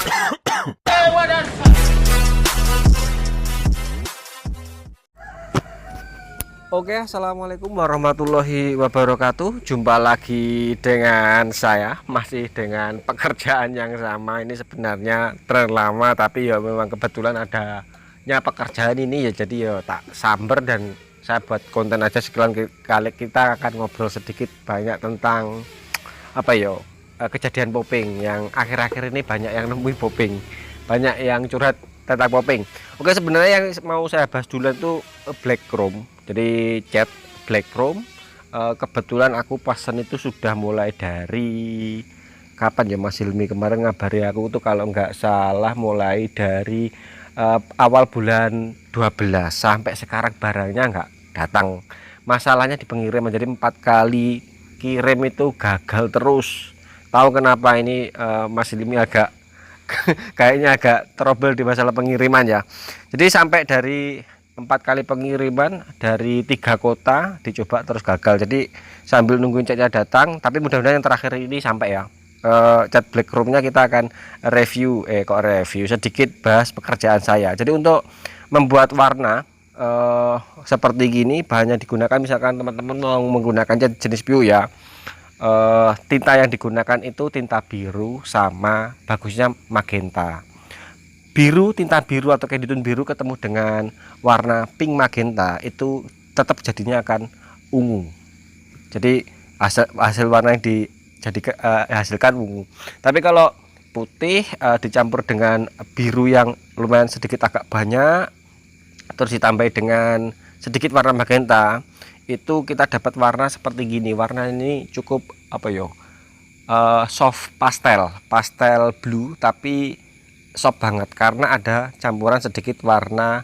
Oke, assalamualaikum warahmatullahi wabarakatuh. Jumpa lagi dengan saya, masih dengan pekerjaan yang sama. Ini sebenarnya tren lama, tapi ya memang kebetulan adanya pekerjaan ini ya, jadi ya tak samber dan saya buat konten aja sekalian. Kali kita akan ngobrol sedikit banyak tentang apa ya, kejadian popping yang akhir-akhir ini banyak yang nemuin popping, banyak yang curhat tentang popping. Oke, sebenarnya yang mau saya bahas dulu itu black chrome. Jadi cat black chrome, kebetulan aku pesan itu sudah mulai dari kapan ya, Mas Hilmi kemarin ngabari aku tuh kalau nggak salah mulai dari awal bulan 12 sampai sekarang barangnya nggak datang. Masalahnya di pengiriman, jadi 4 kali kirim itu gagal terus. Tahu kenapa ini, Mas Hilmi agak kayaknya agak trouble di masalah pengiriman ya. Jadi sampai dari 4 kali pengiriman dari 3 kota dicoba terus gagal. Jadi sambil nungguin catnya datang, tapi mudah-mudahan yang terakhir ini sampai ya. Cat black chrome-nya kita akan review sedikit bahas pekerjaan saya. Jadi untuk membuat warna seperti gini, bahannya digunakan misalkan teman-teman mau menggunakan cat jenis PU ya. Tinta yang digunakan itu tinta biru sama bagusnya magenta. Biru, tinta biru atau kenditun biru ketemu dengan warna pink magenta itu tetap jadinya akan ungu. Jadi hasil warna yang dihasilkan ungu. Tapi kalau putih dicampur dengan biru yang lumayan sedikit agak banyak, terus ditambah dengan sedikit warna magenta, itu kita dapat warna seperti gini. Warna ini cukup apa yo, soft pastel blue, tapi soft banget karena ada campuran sedikit warna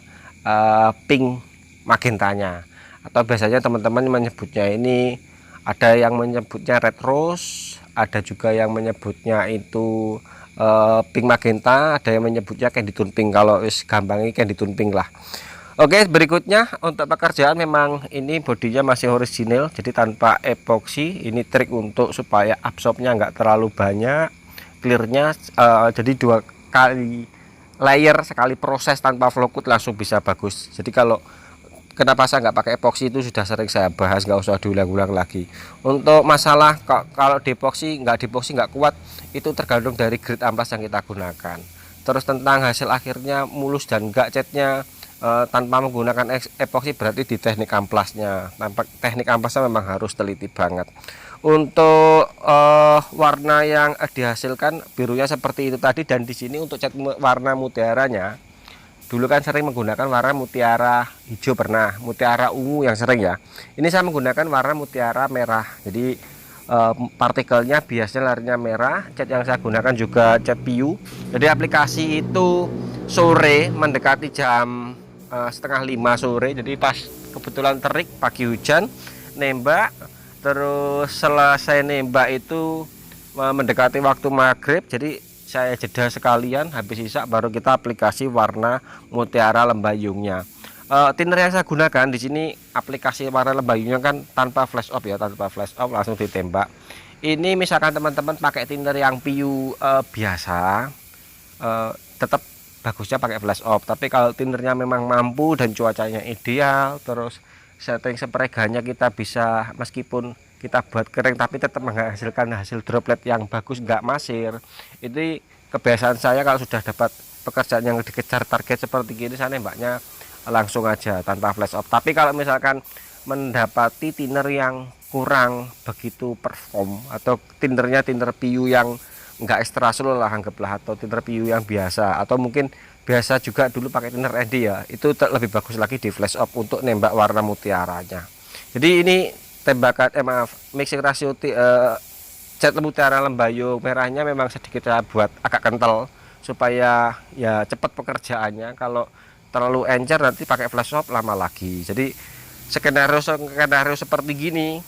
pink magentanya, atau biasanya teman-teman menyebutnya ini, ada yang menyebutnya red rose, ada juga yang menyebutnya itu pink magenta, ada yang menyebutnya kenditun pink. Kalau gampangnya kenditun pink lah. Oke, berikutnya untuk pekerjaan memang ini bodinya masih orisinil, jadi tanpa epoksi. Ini trik untuk supaya absorbnya nggak terlalu banyak, clearnya jadi 2 kali layer sekali proses tanpa flow coat langsung bisa bagus. Jadi kalau kenapa saya nggak pakai epoksi itu sudah sering saya bahas, nggak usah diulang-ulang lagi. Untuk masalah kalau depoksi nggak kuat, itu tergantung dari grade amplas yang kita gunakan. Terus tentang hasil akhirnya mulus dan enggak catnya tanpa menggunakan epoksi, berarti di teknik amplasnya. Teknik amplasnya memang harus teliti banget. Untuk warna yang dihasilkan birunya seperti itu tadi, dan di sini untuk cat warna mutiaranya dulu kan sering menggunakan warna mutiara hijau, pernah mutiara ungu yang sering ya. Ini saya menggunakan warna mutiara merah, jadi partikelnya biasanya larinya merah. Cat yang saya gunakan juga cat PU. Jadi aplikasi itu sore mendekati jam setengah 5 sore, jadi pas kebetulan terik pagi hujan, nembak. Terus selesai nembak itu mendekati waktu maghrib, jadi saya jeda sekalian, habis isak baru kita aplikasi warna mutiara lembayungnya. Thinner yang saya gunakan di sini aplikasi warna lembayungnya kan tanpa flash off ya, tanpa flash off langsung ditembak. Ini misalkan teman-teman pakai thinner yang PU biasa, tetap bagusnya pakai flash off. Tapi kalau thinnernya memang mampu dan cuacanya ideal, terus setting spray-nya kita bisa, meskipun kita buat kering tapi tetap menghasilkan hasil droplet yang bagus, nggak masir. Itu kebiasaan saya kalau sudah dapat pekerjaan yang dikejar target seperti gini, saya nembaknya langsung aja tanpa flash off. Tapi kalau misalkan mendapati thinner yang kurang begitu perform, atau thinner PU yang nggak extra slow lah anggaplah, atau thinner PU yang biasa, atau mungkin biasa juga dulu pakai thinner ND ya, itu lebih bagus lagi di flash off untuk nembak warna mutiaranya. Jadi ini tembakan mixing ratio cat mutiara lembayung merahnya memang sedikit saya buat agak kental supaya ya cepat pekerjaannya. Kalau terlalu encer nanti pakai flash off lama lagi. Jadi skenario seperti gini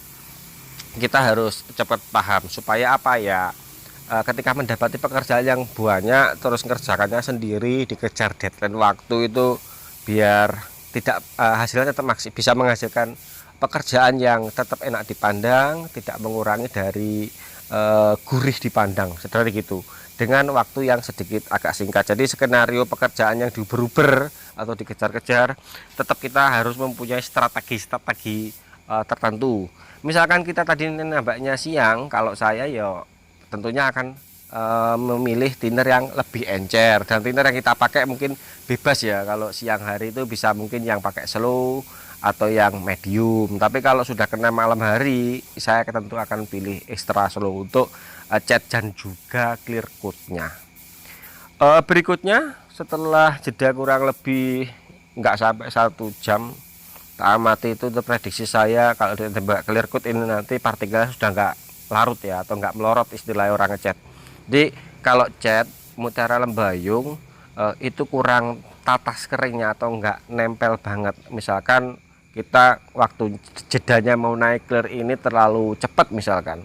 kita harus cepat paham supaya apa ya, ketika mendapati pekerjaan yang banyak terus ngerjakannya sendiri, dikejar deadline waktu itu, biar tidak hasilnya tetap bisa menghasilkan pekerjaan yang tetap enak dipandang, tidak mengurangi dari gurih dipandang, seperti gitu, dengan waktu yang sedikit agak singkat. Jadi skenario pekerjaan yang diuber-uber atau dikejar-kejar, tetap kita harus mempunyai strategi tertentu. Misalkan kita tadi nembaknya siang, kalau saya ya tentunya akan memilih thinner yang lebih encer, dan thinner yang kita pakai mungkin bebas ya. Kalau siang hari itu bisa mungkin yang pakai slow atau yang medium, tapi kalau sudah kena malam hari saya tentu akan pilih extra slow untuk cat dan juga clear coatnya. Berikutnya setelah jeda kurang lebih nggak sampai 1 jam, tak amati itu untuk prediksi saya, kalau ditembak clear coat ini nanti partikelnya sudah nggak larut ya, atau nggak melorot istilah orang ngecat. Jadi kalau cat mutiara lembayung itu kurang tatas keringnya atau nggak nempel banget. Misalkan kita waktu jedanya mau naik clear ini terlalu cepat misalkan,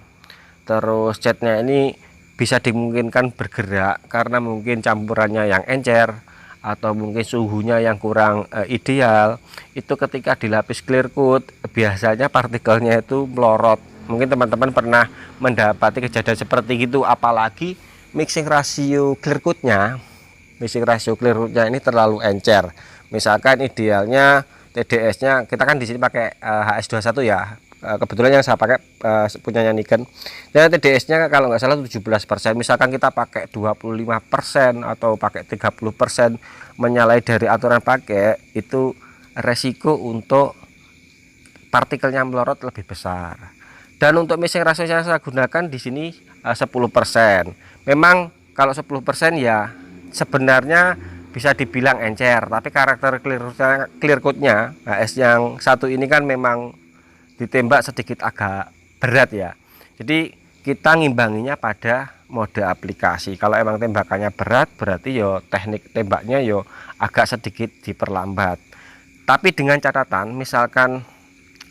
terus catnya ini bisa dimungkinkan bergerak karena mungkin campurannya yang encer atau mungkin suhunya yang kurang ideal, itu ketika dilapis clear coat biasanya partikelnya itu melorot. Mungkin teman-teman pernah mendapati kejadian seperti itu, apalagi mixing rasio clear coatnya ini terlalu encer. Misalkan idealnya TDS-nya, kita kan di sini pakai HS21 ya. Kebetulan yang saya pakai punyanya Nikon. Dan TDS-nya kalau nggak salah 17%. Misalkan kita pakai 25% atau pakai 30% menyalahi dari aturan pakai, itu resiko untuk partikelnya melorot lebih besar. Dan untuk mixing rasio yang saya gunakan di sini 10%. Memang kalau 10% ya sebenarnya bisa dibilang encer, tapi karakter clear coatnya HS yang satu ini kan memang ditembak sedikit agak berat ya. Jadi kita ngimbanginya pada mode aplikasi. Kalau emang tembakannya berat, berarti yo teknik tembaknya yo agak sedikit diperlambat. Tapi dengan catatan, misalkan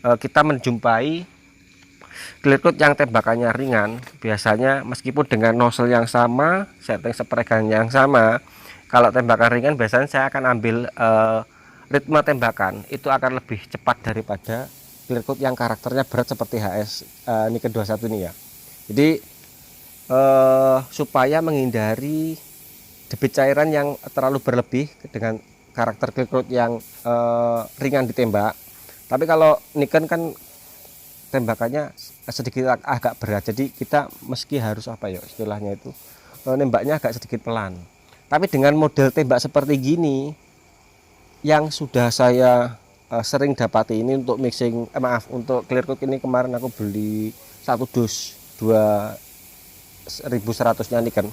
kita menjumpai clear coat yang tembakannya ringan, biasanya meskipun dengan nozzle yang sama, setting sepregan yang sama, kalau tembakan ringan biasanya saya akan ambil ritme tembakan itu akan lebih cepat daripada clear coat yang karakternya berat seperti HS Nikon 21 ini ya. Jadi supaya menghindari debit cairan yang terlalu berlebih dengan karakter clear coat yang ringan ditembak. Tapi kalau Nikon kan tembakannya sedikit agak berat, jadi kita meski harus apa ya istilahnya itu, nembaknya agak sedikit pelan. Tapi dengan model tembak seperti gini yang sudah saya sering dapati ini untuk mixing untuk clear coat ini, kemarin aku beli 1 dus 2100 nya Nikon,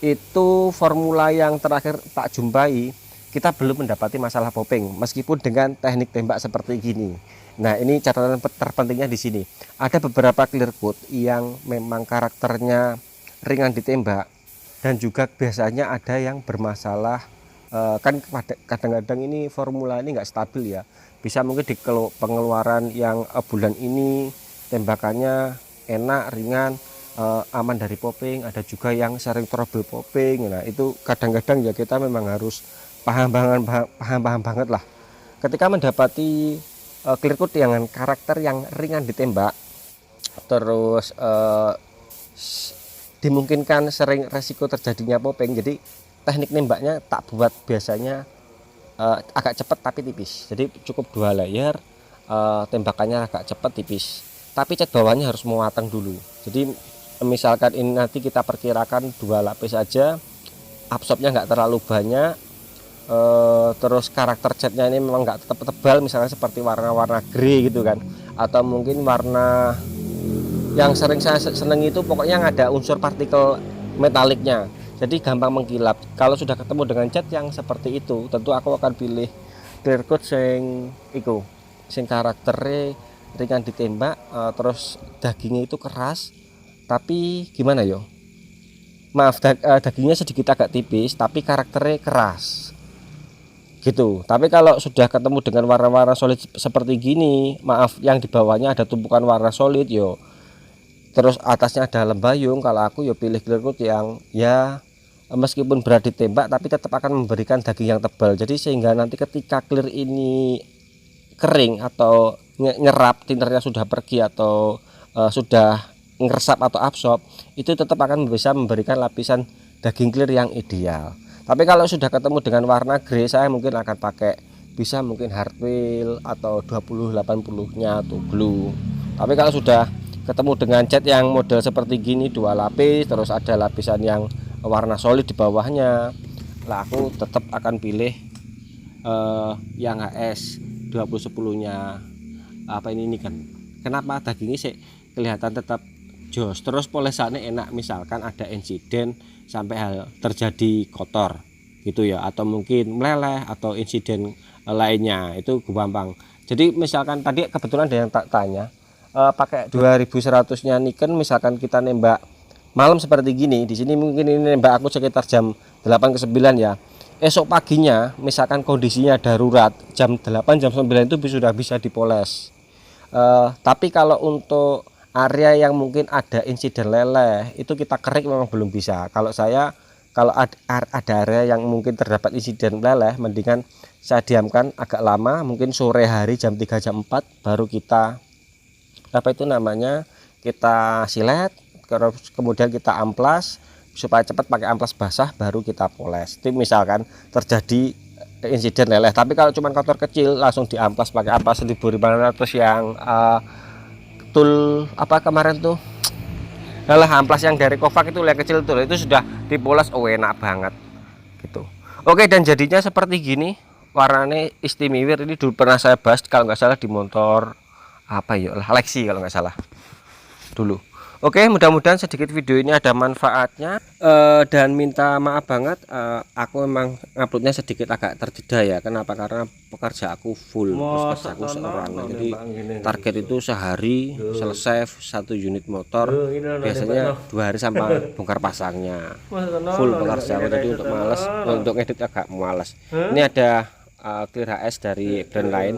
itu formula yang terakhir tak jumpai kita belum mendapati masalah popping meskipun dengan teknik tembak seperti gini. Nah, ini catatan terpentingnya di sini. Ada beberapa clear coat yang memang karakternya ringan ditembak dan juga biasanya ada yang bermasalah. Kan kadang-kadang ini formula ini nggak stabil ya. Bisa mungkin di pengeluaran yang bulan ini tembakannya enak, ringan, aman dari popping. Ada juga yang sering trouble popping. Nah, itu kadang-kadang ya kita memang harus paham banget lah. Ketika mendapati clear coat dengan karakter yang ringan ditembak, terus dimungkinkan sering resiko terjadinya popping, jadi teknik nembaknya tak buat biasanya agak cepat tapi tipis. Jadi cukup 2 layer, tembakannya agak cepat tipis, tapi cat bawahnya harus matang dulu. Jadi misalkan ini nanti kita perkirakan 2 lapis aja, absorbnya nggak terlalu banyak. Terus karakter catnya ini memang nggak tetap tebal, misalnya seperti warna-warna grey gitu kan, atau mungkin warna yang sering saya seneng itu pokoknya yang ada unsur partikel metaliknya, jadi gampang mengkilap. Kalau sudah ketemu dengan cat yang seperti itu, tentu aku akan pilih clear coat sing karakternya ringan ditembak, terus dagingnya itu keras tapi gimana yo, dagingnya sedikit agak tipis tapi karakternya keras gitu. Tapi kalau sudah ketemu dengan warna-warna solid seperti gini, yang di bawahnya ada tumpukan warna solid yo, terus atasnya ada lembayung, kalau aku yo pilih clear coat yang ya meskipun berat ditembak tapi tetap akan memberikan daging yang tebal. Jadi sehingga nanti ketika clear ini kering atau nyerap, tinternya sudah pergi atau sudah ngeresap atau absorb, itu tetap akan bisa memberikan lapisan daging clear yang ideal. Tapi kalau sudah ketemu dengan warna grey, saya mungkin akan pakai bisa mungkin hardwheel atau 2080-nya atau glue. Tapi kalau sudah ketemu dengan cat yang model seperti gini, 2 lapis terus ada lapisan yang warna solid di bawahnya, lah aku tetap akan pilih yang HS 2010-nya. Apa ini kan? Kenapa dagingnya sih kelihatan tetap jos, terus polesannya enak. Misalkan ada insiden sampai hal terjadi kotor gitu ya, atau mungkin meleleh atau insiden lainnya, itu gampang. Jadi misalkan tadi kebetulan ada yang tak tanya pakai 2100-nya Nikon, misalkan kita nembak malam seperti gini, di sini mungkin ini nembak aku sekitar jam 8 ke 9 ya. Esok paginya misalkan kondisinya darurat, jam 8 jam 9 itu sudah bisa dipoles. Tapi kalau untuk area yang mungkin ada insiden leleh, itu kita kerik memang belum bisa. Kalau saya, kalau ada area yang mungkin terdapat insiden leleh, mendingan saya diamkan agak lama, mungkin sore hari jam 3 jam 4 baru kita apa itu namanya, kita silet, kemudian kita amplas supaya cepat, pakai amplas basah baru kita poles. Itu misalkan terjadi insiden leleh. Tapi kalau cuma kotor kecil langsung diamplas pakai amplas 1500 yang tool apa kemarin tuh, lelah amplas yang dari Kovac itu yang kecil tuh, itu sudah dipoles, oh enak banget gitu. Oke, dan jadinya seperti gini, warnanya istimewa. Ini dulu pernah saya bahas kalau nggak salah di motor apa ya, Lexi kalau nggak salah dulu. Oke, mudah-mudahan sedikit video ini ada manfaatnya, dan minta maaf banget aku memang uploadnya sedikit agak terjeda ya. Kenapa? Karena pekerja aku full, pekerja aku seorang, jadi target itu sehari selesai 1 unit motor, biasanya 2 hari sampai bongkar pasangnya, full pekerja aku. Jadi untuk males, untuk edit agak males. Ini ada clear HS dari brand lain,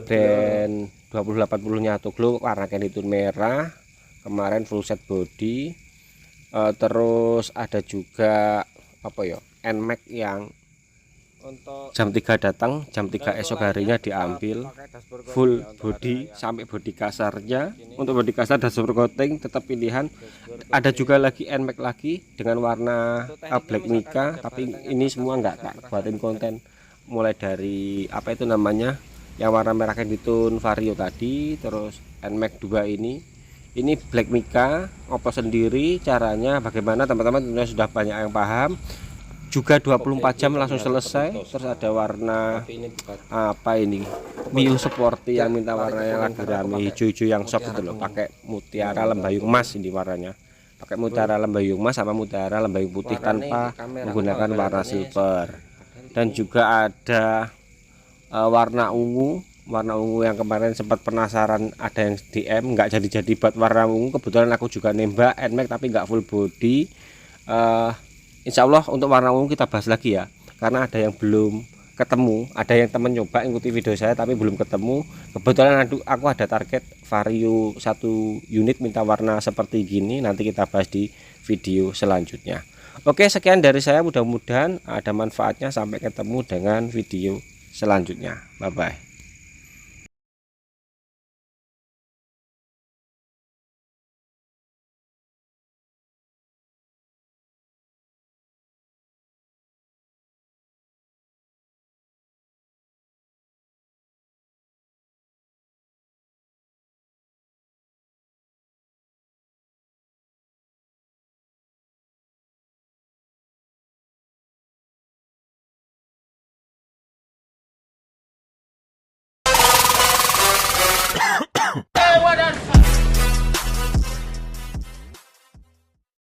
brand 2080-nya atau glow, warna itu merah. Kemarin full set body, terus ada juga apa ya, NMAX yang jam 3 datang, jam 3 esok harinya diambil, full body sampai body kasarnya. Untuk body kasar dashboard coating tetap pilihan. Ada juga lagi NMAX lagi dengan warna black mica, tapi ini semua enggak tak buatin konten, mulai dari apa itu namanya yang warna merah Kenditun Vario tadi, terus NMAX 2 ini black mica, oplos sendiri. Caranya bagaimana teman-teman tentunya sudah banyak yang paham. Juga 24 jam langsung selesai. Terus ada warna apa ini, Mio Sporty yang minta warna yang lagi rame, hijau-hijau yang soft itu loh, pakai mutiara lembayung emas. Ini warnanya pakai mutiara lembayung emas sama mutiara lembayung putih tanpa menggunakan warna silver. Dan juga ada warna ungu yang kemarin sempat penasaran, ada yang DM nggak jadi buat warna ungu. Kebetulan aku juga nembak NMAX tapi nggak full body. Insya Allah untuk warna ungu kita bahas lagi ya, karena ada yang belum ketemu, ada yang temen nyoba ikuti video saya tapi belum ketemu. Kebetulan aku ada target Vario 1 unit minta warna seperti gini, nanti kita bahas di video selanjutnya. Oke, sekian dari saya, mudah-mudahan ada manfaatnya. Sampai ketemu dengan video selanjutnya, bye bye.